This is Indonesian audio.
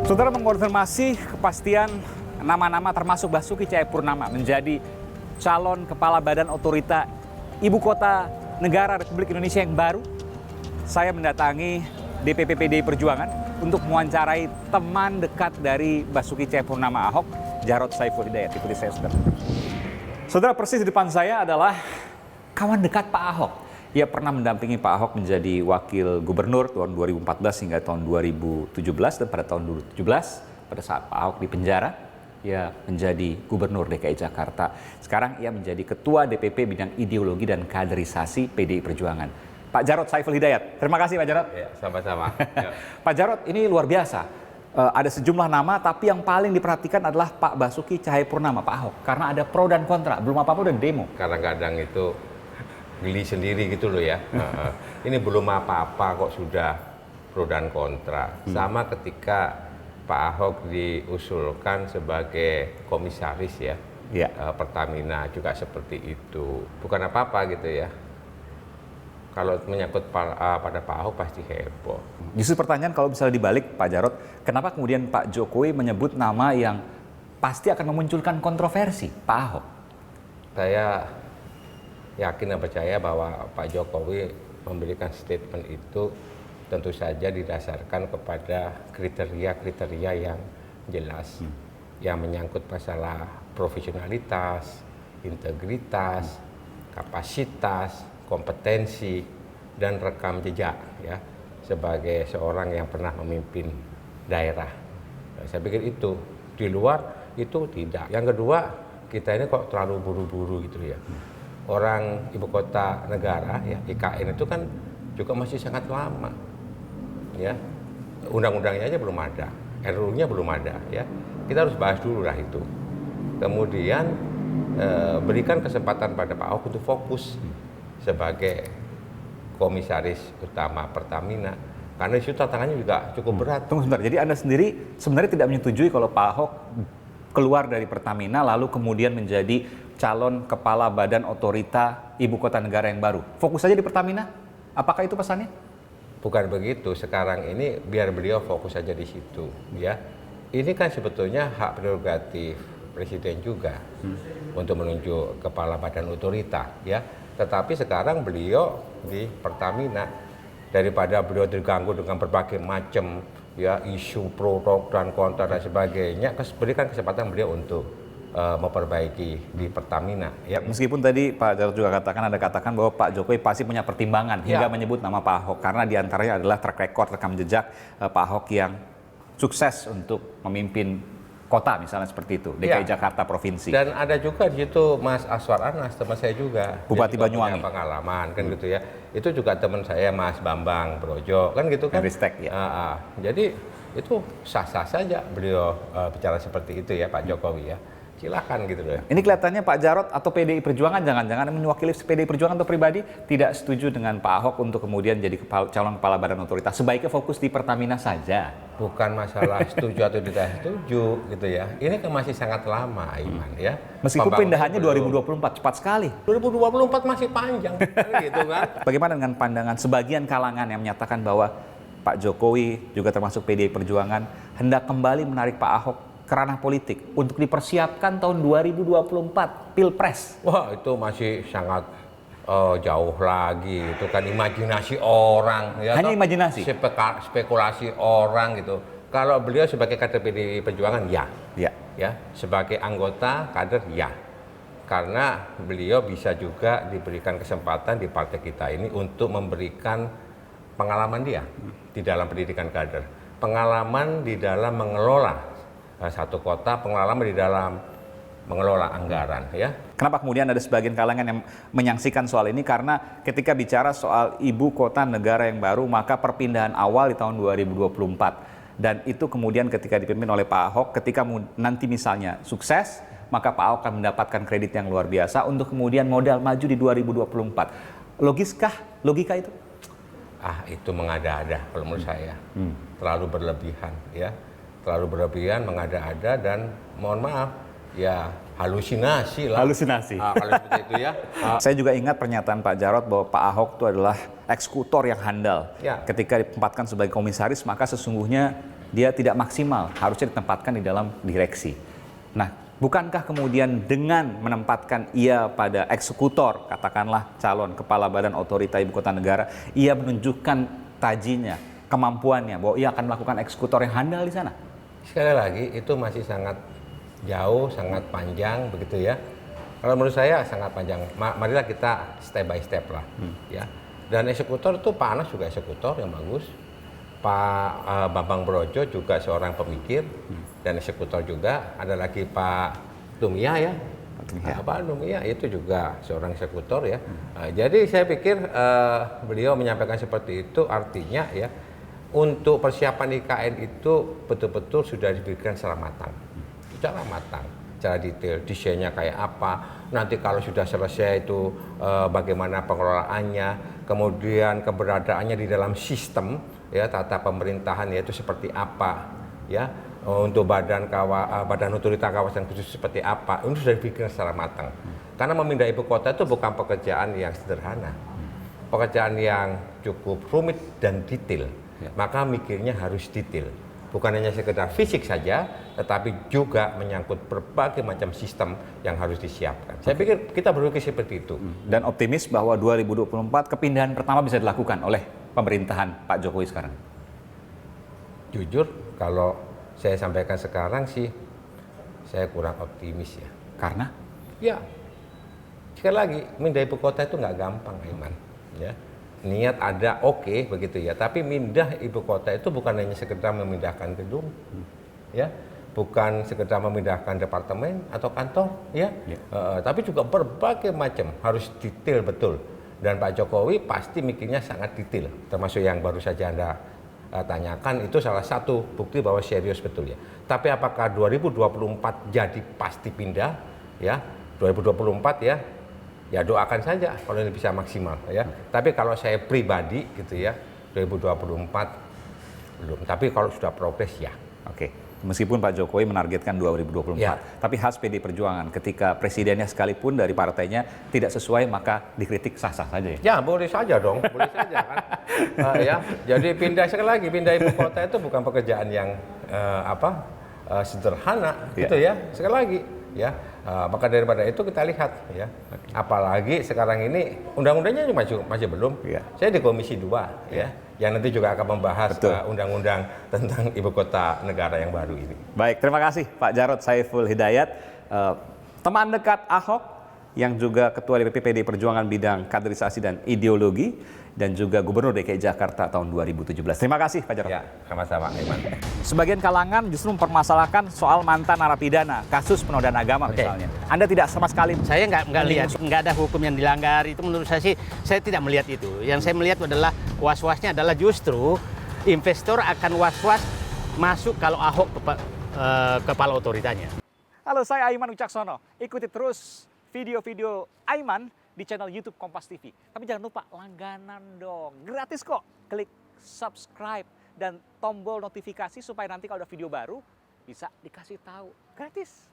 Saudara mengonfirmasi kepastian nama-nama termasuk Basuki Cahayapurnama menjadi calon kepala badan otorita ibu kota negara Republik Indonesia yang baru. Saya mendatangi DPP PDI Perjuangan untuk mewawancarai teman dekat dari Basuki Cahayapurnama Ahok, Jarod Saiful Hidayat. Ikuti saya, saudara. Saudara, persis di depan saya adalah kawan dekat Pak Ahok. Ia pernah mendampingi Pak Ahok menjadi wakil gubernur tahun 2014 hingga tahun 2017, dan pada tahun 2017 pada saat Pak Ahok di penjara, ia menjadi gubernur DKI Jakarta. Sekarang ia menjadi ketua DPP bidang ideologi dan kaderisasi PDI Perjuangan. Pak Jarod Saiful Hidayat. Terima kasih Pak Jarod. Ya, sama-sama. Pak Jarod, ini luar biasa. Ada sejumlah nama, tapi yang paling diperhatikan adalah Pak Basuki Cahayapurnama, Pak Ahok. Karena ada pro dan kontra, belum apa-apa udah demo. Kadang-kadang itu geli sendiri gitu loh ya. Ini belum apa-apa kok sudah pro dan kontra. Sama ketika Pak Ahok diusulkan sebagai komisaris ya, Pertamina juga seperti itu. Bukan apa-apa gitu ya. Kalau menyangkut pada Pak Ahok pasti heboh. Justru pertanyaan kalau misalnya dibalik Pak Jarod, kenapa kemudian Pak Jokowi menyebut nama yang pasti akan memunculkan kontroversi, Pak Ahok? Saya yakin dan percaya bahwa Pak Jokowi memberikan statement itu tentu saja didasarkan kepada kriteria-kriteria yang jelas, yang menyangkut masalah profesionalitas, integritas, kapasitas, kompetensi, dan rekam jejak ya sebagai seorang yang pernah memimpin daerah. Saya pikir itu. Di luar itu tidak. Yang kedua, kita ini kok terlalu buru-buru gitu ya. Orang ibu kota negara ya, IKN itu kan juga masih sangat lama ya, undang-undangnya aja belum ada, RUU-nya belum ada ya, kita harus bahas dulu lah itu. Kemudian berikan kesempatan pada Pak Ahok untuk fokus sebagai komisaris utama Pertamina, karena isu tantangannya juga cukup berat. Tunggu sebentar, jadi Anda sendiri sebenarnya tidak menyetujui kalau Pak Ahok keluar dari Pertamina lalu kemudian menjadi calon kepala badan otorita ibu kota negara yang baru. Fokus saja di Pertamina? Apakah itu pesannya? Bukan begitu. Sekarang ini biar beliau fokus saja di situ, ya. Ini kan sebetulnya hak prerogatif presiden juga untuk menunjuk kepala badan otorita, ya. Tetapi sekarang beliau di Pertamina, daripada beliau terganggu dengan berbagai macam ya isu pro dan kontra dan sebagainya, berikan kesempatan beliau untuk memperbaiki di Pertamina. Ya. Meskipun tadi Pak Jarod juga ada katakan bahwa Pak Jokowi pasti punya pertimbangan hingga menyebut nama Pak Ahok, karena diantaranya adalah track record, rekam jejak Pak Ahok yang sukses untuk memimpin kota misalnya seperti itu, DKI Jakarta provinsi. Dan ada juga di situ Mas Aswar Anas, teman saya juga, Bupati Banyuwangi, pengalaman kan gitu ya. Itu juga teman saya Mas Bambang Brojo kan gitu kan. Ristek, ya. Jadi itu sah-sah saja beliau bicara seperti itu ya Pak Jokowi ya. Silakan gitu loh. Ini kelihatannya Pak Jarod atau PDI Perjuangan jangan-jangan mewakili PDI Perjuangan atau pribadi tidak setuju dengan Pak Ahok untuk kemudian jadi calon kepala badan otoritas. Sebaiknya fokus di Pertamina saja. Bukan masalah setuju atau tidak setuju gitu ya. Ini kan masih sangat lama, Iman ya. Meskipun pindahannya 2024 cepat sekali. 2024 masih panjang gitu kan. Bagaimana dengan pandangan sebagian kalangan yang menyatakan bahwa Pak Jokowi juga termasuk PDI Perjuangan hendak kembali menarik Pak Ahok ke ranah politik untuk dipersiapkan tahun 2024 Pilpres? Wah, itu masih sangat jauh lagi. Itu kan imajinasi orang ya. Hanya imajinasi? Spekulasi orang gitu. Kalau beliau sebagai kader PDI Perjuangan ya. Sebagai anggota kader ya. Karena beliau bisa juga diberikan kesempatan di partai kita ini untuk memberikan pengalaman dia di dalam pendidikan kader, pengalaman di dalam mengelola satu kota, pengalaman di dalam mengelola anggaran ya. Kenapa kemudian ada sebagian kalangan yang menyaksikan soal ini? Karena ketika bicara soal ibu kota negara yang baru, maka perpindahan awal di tahun 2024, dan itu kemudian ketika dipimpin oleh Pak Ahok, ketika nanti misalnya sukses, maka Pak Ahok akan mendapatkan kredit yang luar biasa untuk kemudian modal maju di 2024. Logika itu? Itu mengada-ada kalau menurut saya. Terlalu berlebihan ya. Terlalu berlebihan, mengada-ada, dan mohon maaf ya, halusinasi lah. Halusinasi. Kalau seperti itu ya. Saya juga ingat pernyataan Pak Jarod bahwa Pak Ahok itu adalah eksekutor yang handal. Ya. Ketika ditempatkan sebagai komisaris, maka sesungguhnya dia tidak maksimal, harusnya ditempatkan di dalam direksi. Nah, bukankah kemudian dengan menempatkan ia pada eksekutor, katakanlah calon kepala badan otorita ibu kota negara, ia menunjukkan tajinya, kemampuannya, bahwa ia akan melakukan eksekutor yang handal di sana? Sekali lagi, itu masih sangat jauh, sangat panjang begitu ya. Kalau menurut saya sangat panjang. Marilah kita step by step lah, ya. Dan eksekutor itu Pak Anas juga eksekutor yang bagus. Pak Bambang Brojo juga seorang pemikir dan eksekutor juga. Ada lagi Pak Dumia ya. Pak Dumia itu juga seorang eksekutor ya. Jadi saya pikir beliau menyampaikan seperti itu artinya ya untuk persiapan IKN itu betul-betul sudah diberikan secara matang. Secara matang, secara detail, desainnya kayak apa, nanti kalau sudah selesai itu bagaimana pengelolaannya, kemudian keberadaannya di dalam sistem, ya tata pemerintahan yaitu seperti apa, ya untuk badan otorita kawasan khusus seperti apa, ini sudah dipikirkan secara matang. Karena memindah ibu kota itu bukan pekerjaan yang sederhana, pekerjaan yang cukup rumit dan detail, maka mikirnya harus detail. Bukan hanya sekedar fisik saja, tetapi juga menyangkut berbagai macam sistem yang harus disiapkan. Saya pikir kita berpikir seperti itu. Dan optimis bahwa 2024 kepindahan pertama bisa dilakukan oleh pemerintahan Pak Jokowi sekarang. Jujur, kalau saya sampaikan sekarang sih, saya kurang optimis ya. Karena? Ya, sekali lagi, mindah ibu kota itu nggak gampang, Aiman. Ya. Niat ada oke, begitu ya, tapi mindah ibu kota itu bukan hanya sekedar memindahkan gedung, ya, bukan sekedar memindahkan departemen atau kantor, ya, tapi juga berbagai macam harus detail betul. Dan Pak Jokowi pasti mikirnya sangat detail, termasuk yang baru saja Anda tanyakan itu salah satu bukti bahwa serius betul ya. Tapi apakah 2024 jadi pasti pindah, ya, 2024 ya. Ya doakan saja kalau ini bisa maksimal ya. Tapi kalau saya pribadi gitu ya 2024 belum. Tapi kalau sudah progres ya. Oke. Meskipun Pak Jokowi menargetkan 2024, ya. Tapi khas PD Perjuangan ketika presidennya sekalipun dari partainya tidak sesuai maka dikritik sah-sah saja ya. Ya boleh saja dong, boleh saja kan. Ya. Jadi sekali lagi pindah ibu kota itu bukan pekerjaan yang sederhana gitu ya. Sekali lagi ya. Maka daripada itu kita lihat ya. Apalagi sekarang ini undang-undangnya masih belum. Saya di Komisi 2 ya. Yang nanti juga akan membahas undang-undang tentang ibu kota negara yang baru ini. Baik, terima kasih Pak Jarod Saiful Hidayat, teman dekat Ahok yang juga Ketua DPP PDI Perjuangan bidang kaderisasi dan ideologi dan juga Gubernur DKI Jakarta tahun 2017. Terima kasih Pak Jarod. Ya, sama-sama Iman. Sebagian kalangan justru mempermasalahkan soal mantan narapidana, kasus penodaan agama misalnya. Anda tidak sama sekali. Saya nggak lihat, nggak ada hukum yang dilanggar. Itu menurut saya sih, saya tidak melihat itu. Yang saya melihat adalah was-wasnya adalah justru investor akan was-was masuk kalau Ahok kepala otoritanya. Halo, saya Aiman Wicaksono. Ikuti terus video-video Aiman di channel YouTube Kompas TV. Tapi jangan lupa langganan dong. Gratis kok. Klik subscribe dan tombol notifikasi supaya nanti kalau ada video baru bisa dikasih tahu. Gratis.